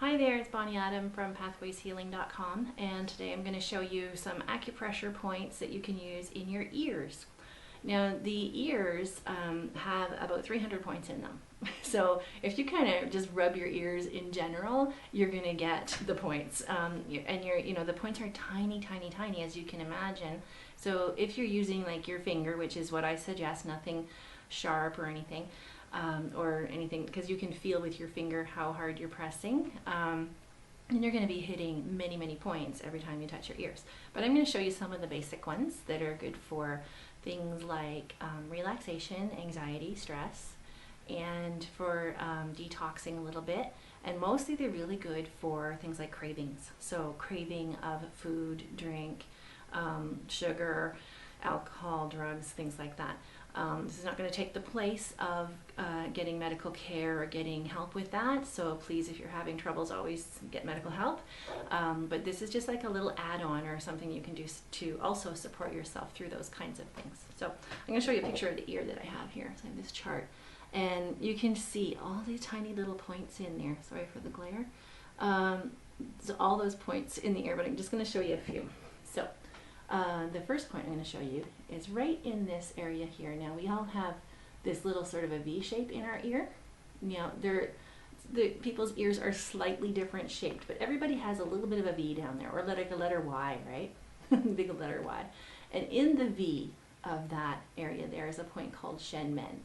Hi there, it's Bonnie Adam from pathwayshealing.com, and today I'm going to show you some acupressure points that you can use in your ears. Now the ears have about 300 points in them. So if you kind of just rub your ears in general, you're going to get the points. The points are tiny, tiny, tiny, as you can imagine. So if you're using like your finger, which is what I suggest, nothing sharp or anything, because you can feel with your finger how hard you're pressing, and you're going to be hitting many, many points every time you touch your ears. But I'm going to show you some of the basic ones that are good for things like relaxation, anxiety, stress, and for detoxing a little bit. And mostly they're really good for things like cravings. So craving of food, drink, sugar, alcohol, drugs, things like that. This is not going to take the place of getting medical care or getting help with that. So please, if you're having troubles, always get medical help. But this is just like a little add-on or something you can do to also support yourself through those kinds of things. So I'm going to show you a picture of the ear that I have here. So I have this chart. And you can see all these tiny little points in there. Sorry for the glare. So all those points in the ear, but I'm just going to show you a few. So the first point I'm going to show you is right in this area here. Now we all have this little sort of a V shape in our ear. Now people's ears are slightly different shaped, but everybody has a little bit of a V down there, or like a letter Y, right? Big letter Y. And in the V of that area there is a point called Shen Men.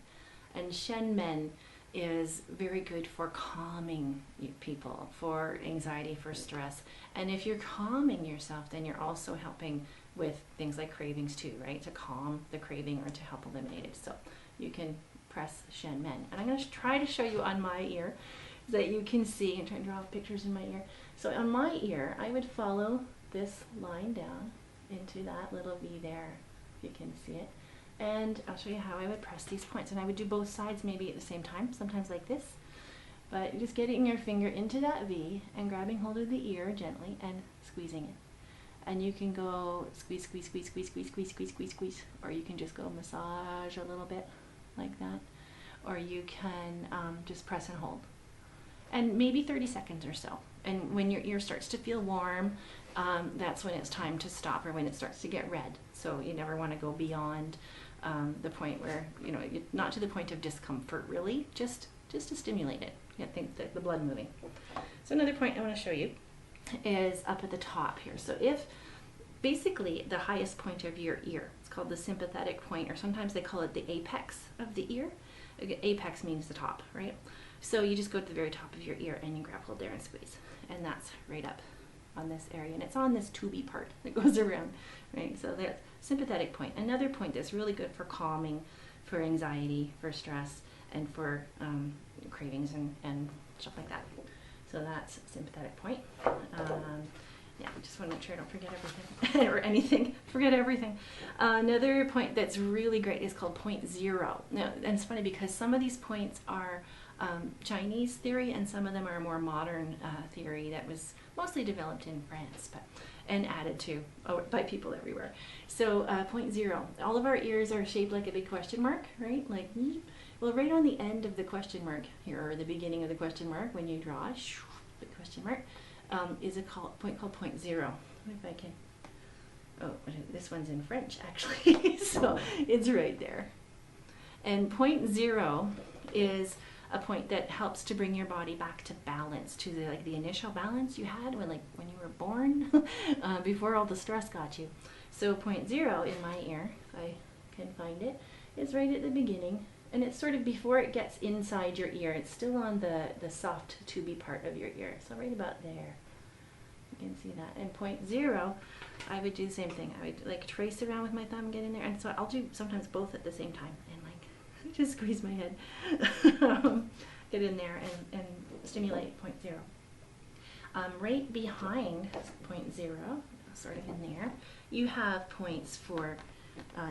And Shen Men is very good for calming people, for anxiety, for stress. And if you're calming yourself, then you're also helping with things like cravings too, right? To calm the craving or to help eliminate it. So you can press Shen Men. And I'm going to try to show you on my ear so that you can see. I'm trying to draw pictures in my ear. So on my ear, I would follow this line down into that little V there, if you can see it. And I'll show you how I would press these points. And I would do both sides maybe at the same time, sometimes like this. But just getting your finger into that V and grabbing hold of the ear gently and squeezing it. And you can go squeeze, squeeze, squeeze, squeeze, squeeze, squeeze, squeeze, squeeze, squeeze. Or you can just go massage a little bit like that. Or you can just press and hold. And maybe 30 seconds or so. And when your ear starts to feel warm, that's when it's time to stop, or when it starts to get red. So you never want to go beyond the point where, not to the point of discomfort really, just to stimulate it, get the blood moving. So another point I want to show you is up at the top here. So if basically the highest point of your ear, it's called the sympathetic point, or sometimes they call it the apex of the ear. Apex means the top, right? So you just go to the very top of your ear and you grab hold there and squeeze. And that's right up on this area. And it's on this tubey part that goes around, right? So that's sympathetic point. Another point that's really good for calming, for anxiety, for stress, and for cravings and stuff like that. So that's sympathetic point. Yeah, I just want to make sure I don't forget everything or anything. Forget everything. Another point that's really great is called point 0. Now, and it's funny because some of these points are Chinese theory, and some of them are more modern theory that was mostly developed in France, and added to by people everywhere. So point 0. All of our ears are shaped like a big question mark, right? Like, well, right on the end of the question mark here, or the beginning of the question mark, when you draw the question mark, is a point called point 0. If I can, this one's in French actually, so it's right there. And point 0 is a point that helps to bring your body back to balance, to the initial balance you had when you were born, before all the stress got you. So point 0 in my ear, if I can find it, is right at the beginning. And it's sort of before it gets inside your ear. It's still on the soft tubey part of your ear. So right about there. You can see that. And point 0, I would do the same thing. I would trace around with my thumb, get in there. And so I'll do sometimes both at the same time. And just squeeze my head. Get in there and stimulate point 0. Right behind point 0, sort of in there, you have points for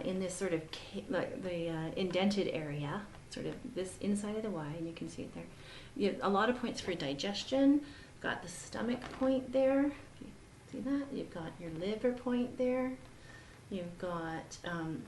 in this sort of the indented area, sort of this inside of the Y, and you can see it there. You have a lot of points for digestion. Got the stomach point there. You see that? You've got your liver point there. You've got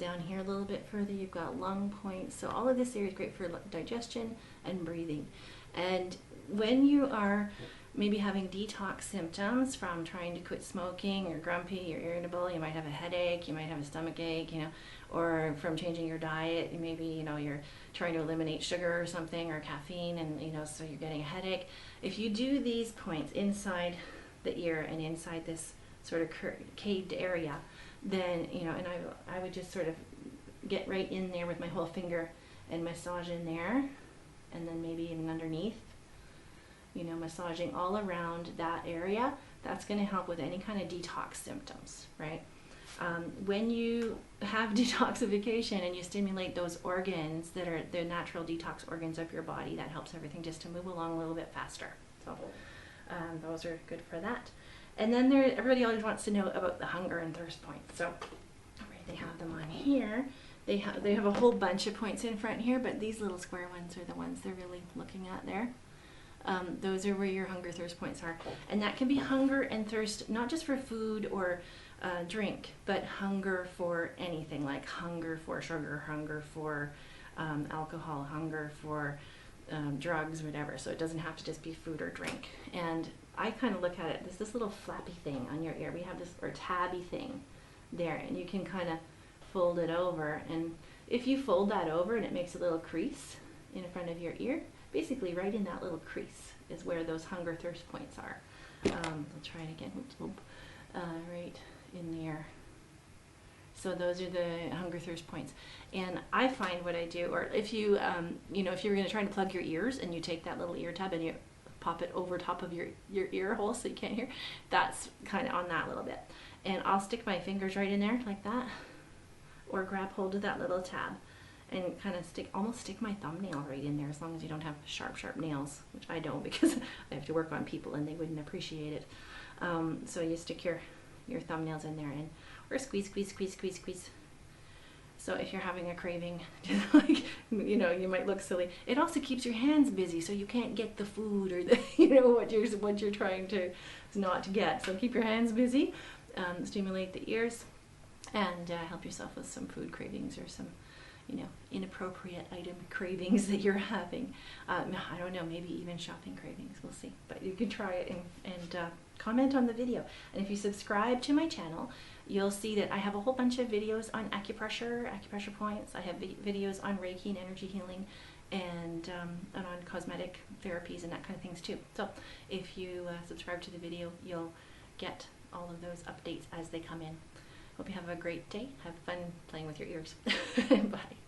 down here a little bit further, you've got lung points. So all of this area is great for digestion and breathing. And when you are maybe having detox symptoms from trying to quit smoking, you're grumpy, you're irritable, you might have a headache, you might have a stomach ache, you know, or from changing your diet, maybe, you know, you're trying to eliminate sugar or something, or caffeine, and, you know, so you're getting a headache. If you do these points inside the ear and inside this sort of caved area, then, you know, and I would just sort of get right in there with my whole finger and massage in there, and then maybe even underneath, you know, massaging all around that area. That's going to help with any kind of detox symptoms, right? When you have detoxification and you stimulate those organs that are the natural detox organs of your body, that helps everything just to move along a little bit faster. So those are good for that. And then everybody always wants to know about the hunger and thirst points. So they have them on here. They have a whole bunch of points in front here, but these little square ones are the ones they're really looking at there. Those are where your hunger thirst points are. And that can be hunger and thirst, not just for food or drink, but hunger for anything, like hunger for sugar, hunger for alcohol, hunger for drugs, whatever. So it doesn't have to just be food or drink. And I kind of look at it, there's this little flappy thing on your ear. We have this, or tabby thing there, and you can kind of fold it over. And if you fold that over and it makes a little crease in front of your ear, basically right in that little crease is where those hunger thirst points are. I'll try it again. Right in there. So those are the hunger thirst points. And I find what I do, or if you you know, if you're going to try to plug your ears and you take that little ear tab and you pop it over top of your ear hole so you can't hear, that's kind of on that little bit. And I'll stick my fingers right in there like that, or grab hold of that little tab and kind of almost stick my thumbnail right in there, as long as you don't have sharp nails, which I don't, because I have to work on people and they wouldn't appreciate it. So you stick your thumbnails in there, and or squeeze. So if you're having a craving, like, you know, you might look silly. It also keeps your hands busy, so you can't get the food or the, you know, what you're trying to not get. So keep your hands busy, stimulate the ears, and help yourself with some food cravings or some, you know, inappropriate item cravings that you're having. I don't know, maybe even shopping cravings, we'll see. But you can try it and comment on the video. And if you subscribe to my channel, you'll see that I have a whole bunch of videos on acupressure points. I have videos on Reiki and energy healing, and on cosmetic therapies and that kind of things too. So if you subscribe to the video, you'll get all of those updates as they come in. Hope you have a great day. Have fun playing with your ears. Bye.